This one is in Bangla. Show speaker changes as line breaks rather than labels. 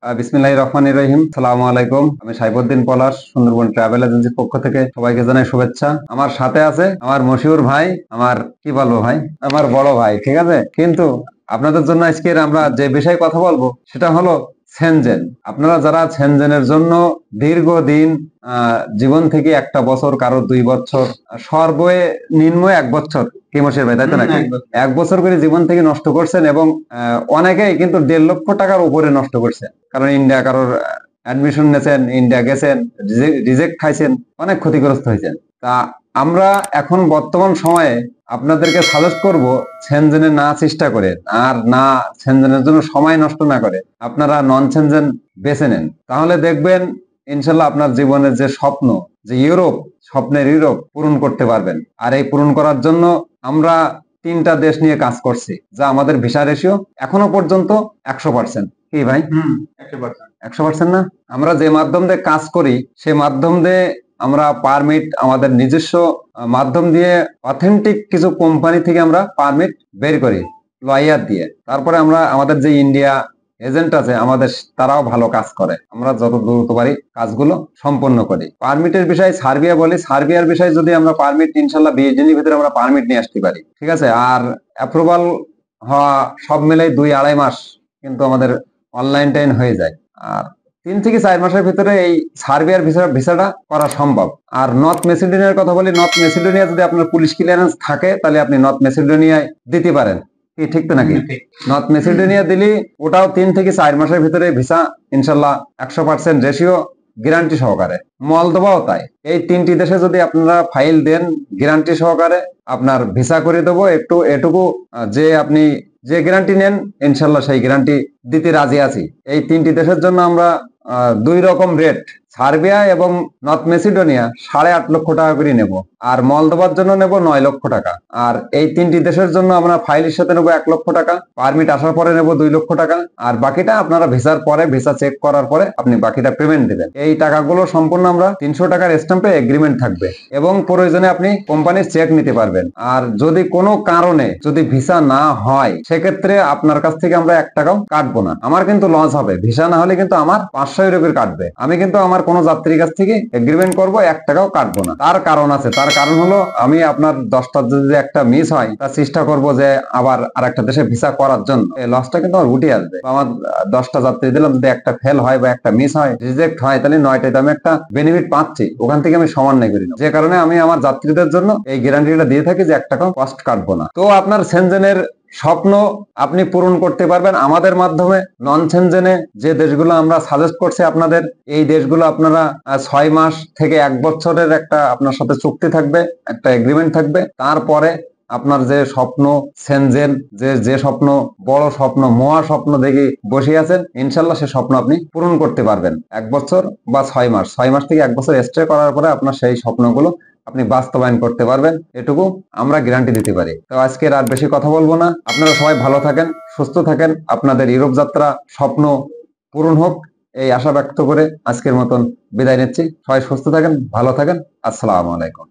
বিসমিল্লাহির রহমানির রহিম। আসসালামু আলাইকুম। আমি সাইফুদ্দিন পলাশ, সুন্দরবন ট্রাভেল এজেন্সির পক্ষ থেকে সবাইকে জানাই শুভেচ্ছা। আমার সাথে আছে আমার মশিউর ভাই, আমার কি বলবো ভাই, আমার বড় ভাই, ঠিক আছে। কিন্তু আপনাদের জন্য আজকের আমরা যে বিষয়ে কথা বলবো সেটা হলো সেনজেন। আপনারা যারা সেনজেনের জন্য দীর্ঘদিন জীবন থেকে একটা বছর, কারো 2 বছর, সর্বনিম্ন 1 বছর, কি মশিউর ভাই, তাই তো নাকি? 1 বছর করে জীবন থেকে নষ্ট করছেন এবং অনেকেই কিন্তু 1.5 লক্ষ টাকার উপরে নষ্ট করছে। কারণ ইন্ডিয়া কারোর অ্যাডমিশন নিয়েছেন, ইন্ডিয়া গেছেন, রিজেক্ট খাইছেন, অনেক ক্ষতিগ্রস্ত হয়েছেন। তা আমরা এখন বর্তমান সময়ে আপনাদেরকে সাজেস্ট করব, সেনজেনে না চেষ্টা করে আর না সেনজেনের জন্য সময় নষ্ট না করে আপনারা নন সেনজেন বেছে নেন। তাহলে দেখবেন ইনশাল্লাহ আপনার জীবনের যে স্বপ্ন, যে ইউরোপ, স্বপ্নের ইউরোপ পূরণ করতে পারবেন। আর এই পূরণ করার জন্য আমরা 3টা দেশ নিয়ে কাজ করছি, যা আমাদের ভিসা রেশিও এখনো পর্যন্ত 100%। কি ভাই? 100% না? আমরা যে মাধ্যম দিয়ে কাজ করি সে মাধ্যম দিয়ে আমরা পারমিট, আমাদের নিজস্ব মাধ্যম দিয়ে অথেন্টিক কিছু কোম্পানি থেকে আমরা পারমিট বের করি লয়ার দিয়ে। তারপরে আমরা আমাদের যে ইন্ডিয়া এজেন্ট আছে আমাদের, তারাও ভালো কাজ করে। আমরা যত দ্রুত পারি কাজগুলো সম্পন্ন করি। পারমিটের বিষয়ে সার্বিয়া বলি, সার্বিয়ার বিষয়ে যদি আমরা পারমিট ইনশাল্লাহ 20 দিনের ভিতরে আমরা পারমিট নিয়ে আসতে পারি, ঠিক আছে। আর অ্যাপ্রুভাল হওয়া সব মিলে 2-2.5 মাস কিন্তু আমাদের অনলাইন টাইম হয়ে যায়। আর 3 থেকে 4 মাসের ভিতরে এই সার্বিয়ার ভিসাটা করা সম্ভব। আর নর্থ মেসিডোনিয়ার কথা বলি, নর্থ মেসিডোনিয়া যদি আপনার পুলিশ ক্লিয়ারেন্স থাকে তাহলে আপনি নর্থ মেসিডোনিয়ায় দিতে পারেন। কি ঠিক তো নাকি? নর্থ মেসিডোনিয়া দিলে ওটাও 3 থেকে 4 মাসের ভিতরে ভিসা ইনশাল্লাহ 100% রেশিও গ্যারান্টি সহকারে। মলদোভাও তাই। এই 3টি দেশে যদি আপনারা ফাইল দেন গ্যারান্টি সহকারে, আপনার ভিসা করে দেবো। একটু এটুকু যে আপনি যে গ্যারান্টি নেন ইনশাল্লাহ সেই গ্যারান্টি দিতে রাজি আছি। এই 3টি দেশের জন্য আমরা 2 রকম রেট, সার্বিয়া এবং নর্থ মেসিডোনিয়া 8.5 লক্ষ টাকা করে নেব, আর মলদোভার জন্য নেব 9 লক্ষ টাকা। আর এই 3টি দেশের জন্য আমরা ফাইলের সাথে নেব 1 লক্ষ টাকা, পারমিট আসার পরে নেব 2 লক্ষ টাকা, আর বাকিটা আপনারা ভিসার পরে, ভিসা চেক করার পরে আপনি বাকিটা পেমেন্ট দেবেন। এই টাকাগুলো সম্পূর্ণ আমরা 300 টাকার স্ট্যাম্পে এগ্রিমেন্ট থাকবে এবং প্রয়োজনে আপনি কোম্পানির চেক নিতে পারবেন। আর যদি কোনো কারণে যদি ভিসা না হয় সেক্ষেত্রে আপনার কাছ থেকে আমরা 1 টাকাও কাটবো না। আমার কিন্তু লস হবে, ভিসা না হলে কিন্তু আমার 500 ইউরো করে কাটবে। আমি কিন্তু আমার কোনো যাত্রীর কাছ থেকে এগ্রিমেন্ট করবো, 1 টাকাও কাটবো না। তার কারণ আছে, তার কারণ হলো আমি আপনার 10টা যদি একটা মিস হয় তার চেষ্টা করবো যে আবার আরেকটা দেশে ভিসা করার জন্য, এই লসটা কিন্তু আমার উঠে আসবে। আমার 10টা যাত্রী দিলাম, যদি একটা ফেল হয় বা একটা মিস হয়, রিজেক্ট হয়, তাহলে 9টায় আমি একটা বেনিফিট পাচ্ছি, ওখান থেকে আমি সমন্বয় করি না। যে কারণে আমি আমার যাত্রীদের জন্য এই গ্যারান্টিটা দিয়ে থাকি যে 1 টাকাও কস্ট কাটবো না। তো আপনার সেনজেনের স্বপ্ন আপনি পূরণ করতে পারবেন আমাদের মাধ্যমে। নন সেনজেনে যে দেশগুলো আমরা সাজেস্ট করছি আপনাদের, এই দেশগুলো আপনারা 6 মাস থেকে 1 বছরের একটা আপনার সাথে চুক্তি থাকবে, একটা এগ্রিমেন্ট থাকবে। তারপরে আপনার যে স্বপ্ন সেনজেন, যে স্বপ্ন, বড় স্বপ্ন, মহা স্বপ্ন দেখে বসে আছেন, ইনশাল্লাহ সে স্বপ্ন আপনি পূরণ করতে পারবেন। 1 বছর বা 6 মাস, 6 মাস থেকে 1 বছর স্টে করার পরে আপনার সেই স্বপ্নগুলো আপনি বাস্তবায়ন করতে পারবেন, এটুকু আমরা গ্যারান্টি দিতে পারি। তো আজকে আর বেশি কথা বলবো না। আপনারা সবাই ভালো থাকেন, সুস্থ থাকেন, আপনাদের ইউরোপ যাত্রা স্বপ্ন পূরণ হোক এই আশা ব্যক্ত করে আজকের মতন বিদায় নিচ্ছি। সবাই সুস্থ থাকেন, ভালো থাকেন। আসসালামু আলাইকুম।